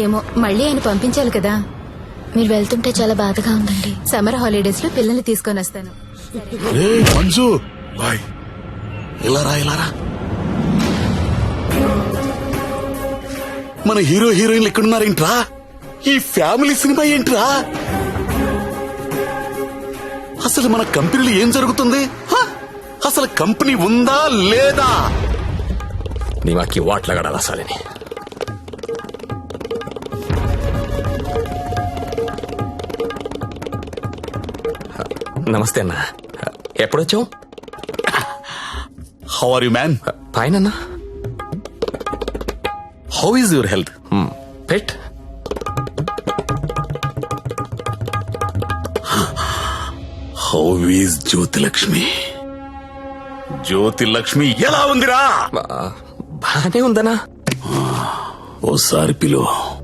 ఏమో మళ్ళీ ఆయన పంపించాలి కదా. మీరు వెళ్తుంటే చాలా బాధగా ఉందండి. సమ్మర్ హాలిడేస్ లో పిల్లల్ని తీసుకొని వస్తాను. మంజు బాయ్, ఇలారా. మన హీరో హీరోయిన్లు ఎక్కడున్నారేంట్రా? ఈ ఫ్యామిలీ సినిమా ఏంట్రా? అసలు మన కంపెనీలో ఏం జరుగుతుంది? అసలు కంపెనీ ఉందా లేదా? నీమాకి వాట్లగడాల సాలిని. నమస్తే అన్న, ఎప్పుడొచ్చావు? How are you man? Fine అన్న. How is your health? But how is Jyothilakshmi? Jyothilakshmi ఎలా ఉందిరా? బానే ఉందనా? ఓసారి పిలు.